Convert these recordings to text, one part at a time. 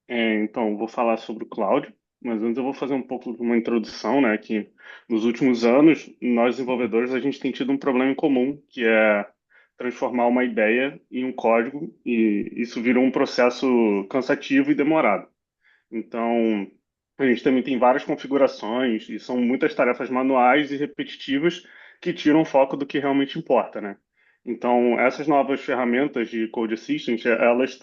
Então, vou falar sobre o cloud, mas antes eu vou fazer um pouco de uma introdução, né? Que nos últimos anos, nós desenvolvedores, a gente tem tido um problema em comum, que é transformar uma ideia em um código, e isso virou um processo cansativo e demorado. Então, a gente também tem várias configurações, e são muitas tarefas manuais e repetitivas que tiram o foco do que realmente importa, né? Então, essas novas ferramentas de Code Assistant, elas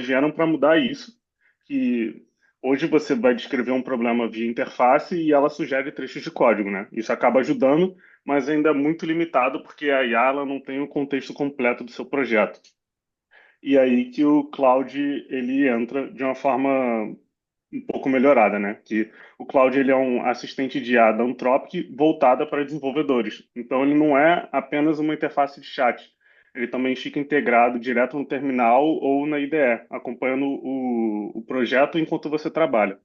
vieram para mudar isso, que hoje você vai descrever um problema via interface e ela sugere trechos de código, né? Isso acaba ajudando, mas ainda é muito limitado porque a IA ela não tem o contexto completo do seu projeto. E aí que o cloud ele entra de uma forma um pouco melhorada, né? Que o cloud ele é um assistente de IA da Anthropic voltada para desenvolvedores. Então ele não é apenas uma interface de chat. Ele também fica integrado direto no terminal ou na IDE, acompanhando o projeto enquanto você trabalha.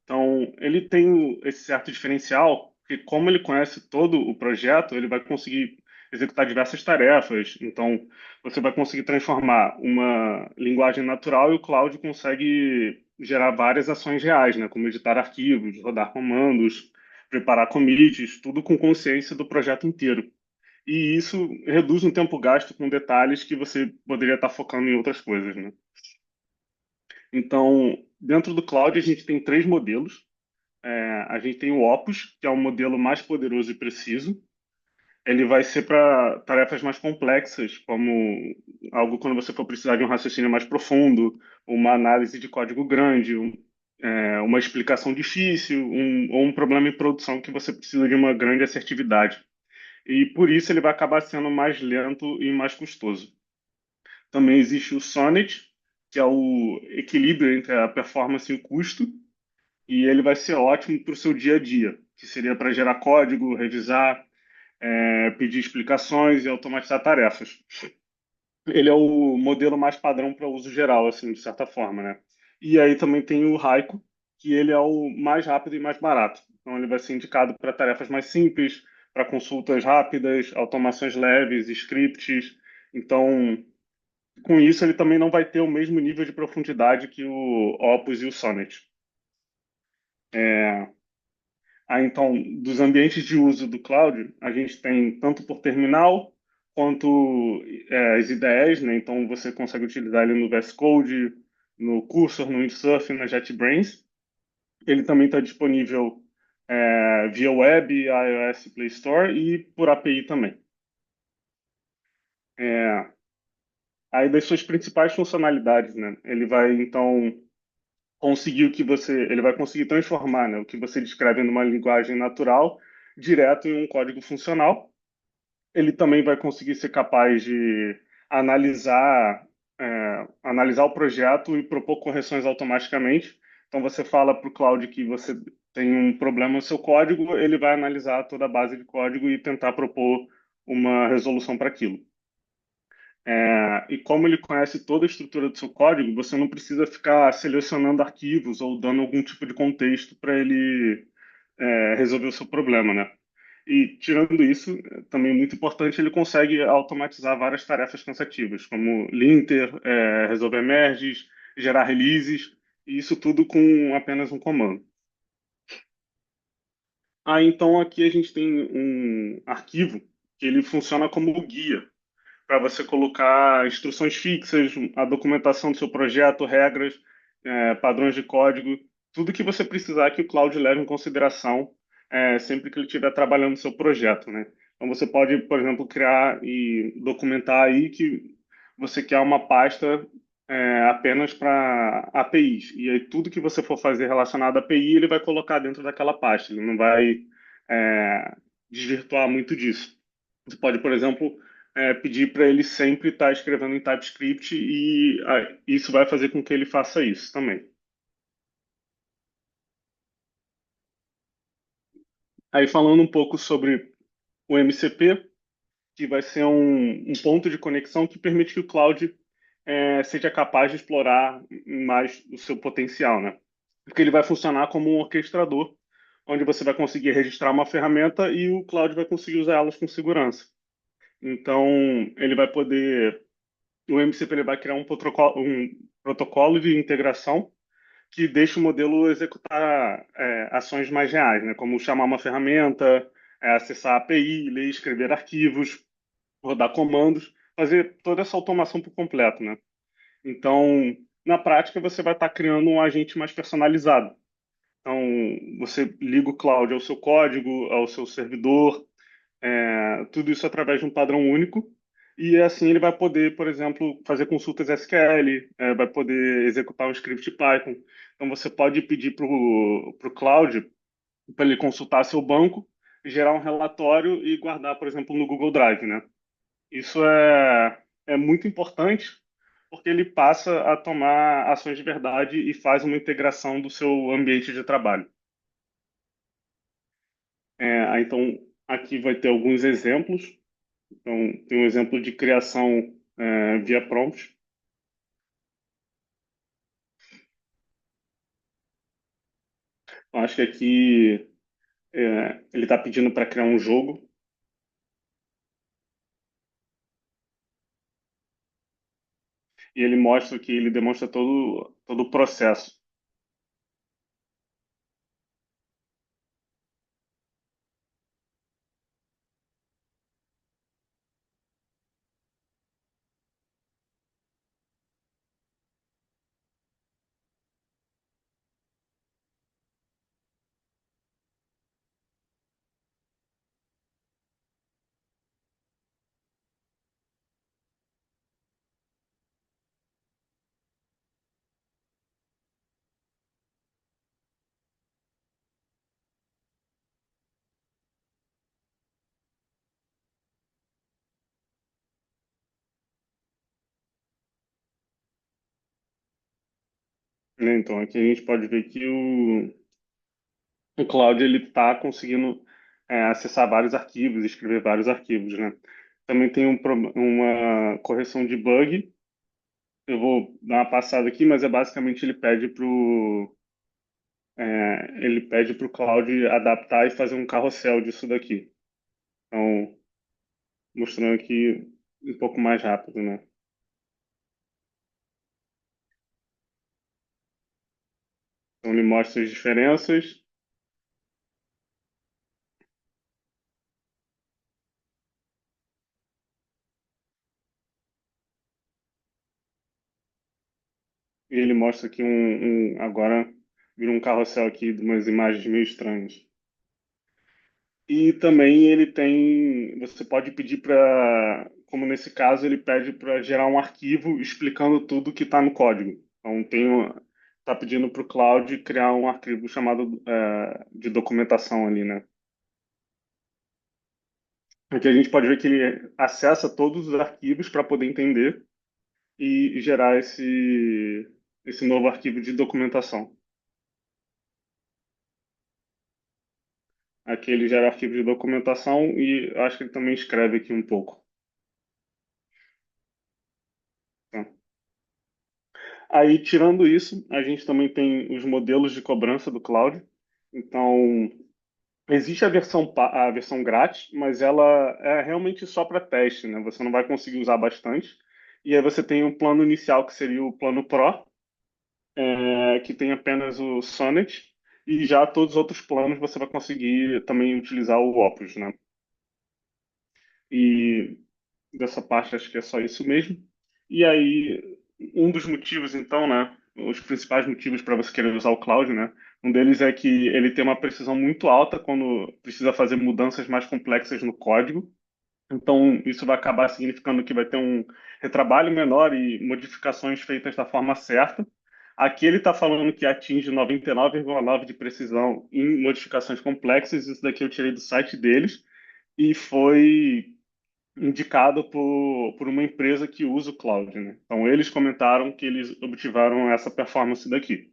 Então, ele tem esse certo diferencial, que como ele conhece todo o projeto, ele vai conseguir executar diversas tarefas. Então, você vai conseguir transformar uma linguagem natural e o cloud consegue gerar várias ações reais, né? Como editar arquivos, rodar comandos, preparar commits, tudo com consciência do projeto inteiro. E isso reduz um tempo gasto com detalhes que você poderia estar focando em outras coisas, né? Então, dentro do cloud, a gente tem três modelos. A gente tem o Opus, que é o modelo mais poderoso e preciso. Ele vai ser para tarefas mais complexas, como algo quando você for precisar de um raciocínio mais profundo, uma análise de código grande, uma explicação difícil, ou um problema em produção que você precisa de uma grande assertividade. E por isso ele vai acabar sendo mais lento e mais custoso. Também existe o Sonnet, que é o equilíbrio entre a performance e o custo, e ele vai ser ótimo para o seu dia a dia, que seria para gerar código, revisar, pedir explicações e automatizar tarefas. Ele é o modelo mais padrão para uso geral, assim, de certa forma, né? E aí também tem o Raico, que ele é o mais rápido e mais barato. Então ele vai ser indicado para tarefas mais simples, para consultas rápidas, automações leves, scripts. Então, com isso ele também não vai ter o mesmo nível de profundidade que o Opus e o Sonnet. É, então, dos ambientes de uso do cloud, a gente tem tanto por terminal quanto as IDEs, né? Então, você consegue utilizar ele no VS Code, no Cursor, no Windsurf, na JetBrains. Ele também está disponível via web, iOS Play Store e por API também. É, aí das suas principais funcionalidades, né? Ele vai então conseguir ele vai conseguir transformar, né, o que você descreve numa linguagem natural direto em um código funcional. Ele também vai conseguir ser capaz de analisar, analisar o projeto e propor correções automaticamente. Então, você fala para o Cloud que você tem um problema no seu código, ele vai analisar toda a base de código e tentar propor uma resolução para aquilo. E como ele conhece toda a estrutura do seu código, você não precisa ficar selecionando arquivos ou dando algum tipo de contexto para ele resolver o seu problema, né? E tirando isso, também muito importante, ele consegue automatizar várias tarefas cansativas, como linter, resolver merges, gerar releases, e isso tudo com apenas um comando. Então aqui a gente tem um arquivo que ele funciona como guia para você colocar instruções fixas, a documentação do seu projeto, regras, padrões de código, tudo que você precisar que o Cloud leve em consideração sempre que ele estiver trabalhando no seu projeto, né? Então você pode, por exemplo, criar e documentar aí que você quer uma pasta apenas para APIs. E aí tudo que você for fazer relacionado à API, ele vai colocar dentro daquela pasta. Ele não vai é, desvirtuar muito disso. Você pode, por exemplo, pedir para ele sempre estar escrevendo em TypeScript e isso vai fazer com que ele faça isso também. Aí falando um pouco sobre o MCP, que vai ser um ponto de conexão que permite que o cloud seja capaz de explorar mais o seu potencial, né? Porque ele vai funcionar como um orquestrador, onde você vai conseguir registrar uma ferramenta e o cloud vai conseguir usar elas com segurança. Então, ele vai poder o MCP ele vai criar um protocolo de integração que deixa o modelo executar ações mais reais, né? Como chamar uma ferramenta, acessar a API, ler e escrever arquivos, rodar comandos, fazer toda essa automação por completo, né? Então, na prática, você vai estar criando um agente mais personalizado. Então, você liga o cloud ao seu código, ao seu servidor, tudo isso através de um padrão único. E assim ele vai poder, por exemplo, fazer consultas SQL, vai poder executar um script Python. Então, você pode pedir para o cloud para ele consultar seu banco, gerar um relatório e guardar, por exemplo, no Google Drive, né? Isso é muito importante porque ele passa a tomar ações de verdade e faz uma integração do seu ambiente de trabalho. Então, aqui vai ter alguns exemplos. Então, tem um exemplo de criação via prompt. Eu acho que aqui ele está pedindo para criar um jogo e ele mostra que ele demonstra todo o processo. Né? Então, aqui a gente pode ver que o Cloud ele está conseguindo acessar vários arquivos, escrever vários arquivos, né? Também tem uma correção de bug. Eu vou dar uma passada aqui, mas basicamente ele pede para o Cloud adaptar e fazer um carrossel disso daqui. Então, mostrando aqui um pouco mais rápido, né? Então, ele mostra as diferenças e ele mostra aqui agora vira um carrossel aqui de umas imagens meio estranhas. E também você pode pedir para, como nesse caso, ele pede para gerar um arquivo explicando tudo que está no código. Então, está pedindo para o Cloud criar um arquivo chamado de documentação ali, né? Aqui a gente pode ver que ele acessa todos os arquivos para poder entender e gerar esse novo arquivo de documentação. Aqui ele gera arquivo de documentação e eu acho que ele também escreve aqui um pouco. Tá? Aí, tirando isso, a gente também tem os modelos de cobrança do cloud. Então, existe a versão grátis, mas ela é realmente só para teste, né? Você não vai conseguir usar bastante. E aí você tem o plano inicial, que seria o plano Pro, que tem apenas o Sonnet, e já todos os outros planos você vai conseguir também utilizar o Opus, né? E dessa parte acho que é só isso mesmo. E aí, um dos motivos, então, né? Os principais motivos para você querer usar o cloud, né? Um deles é que ele tem uma precisão muito alta quando precisa fazer mudanças mais complexas no código. Então, isso vai acabar significando que vai ter um retrabalho menor e modificações feitas da forma certa. Aqui ele está falando que atinge 99,9% de precisão em modificações complexas. Isso daqui eu tirei do site deles e foi indicado por uma empresa que usa o cloud, né? Então, eles comentaram que eles obtiveram essa performance daqui.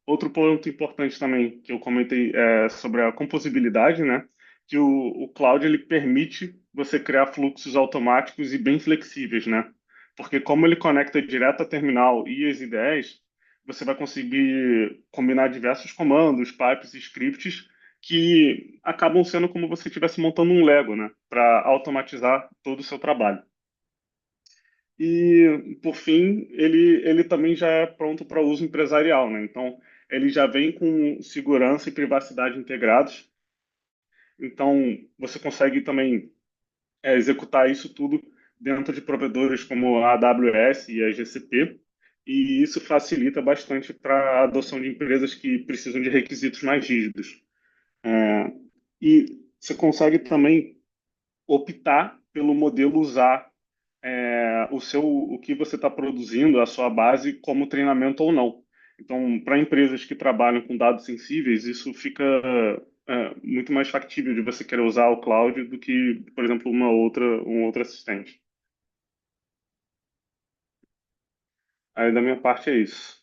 Outro ponto importante também que eu comentei é sobre a composibilidade, né? Que o cloud ele permite você criar fluxos automáticos e bem flexíveis, né? Porque como ele conecta direto a terminal e as IDEs, você vai conseguir combinar diversos comandos, pipes e scripts que acabam sendo como você estivesse montando um Lego, né? Para automatizar todo o seu trabalho. E, por fim, ele também já é pronto para uso empresarial, né? Então, ele já vem com segurança e privacidade integrados. Então, você consegue também executar isso tudo dentro de provedores como a AWS e a GCP, e isso facilita bastante para a adoção de empresas que precisam de requisitos mais rígidos. É, e você consegue também optar pelo modelo usar o que você está produzindo, a sua base, como treinamento ou não. Então, para empresas que trabalham com dados sensíveis, isso fica muito mais factível de você querer usar o cloud do que, por exemplo, um outro assistente. Aí, da minha parte, é isso.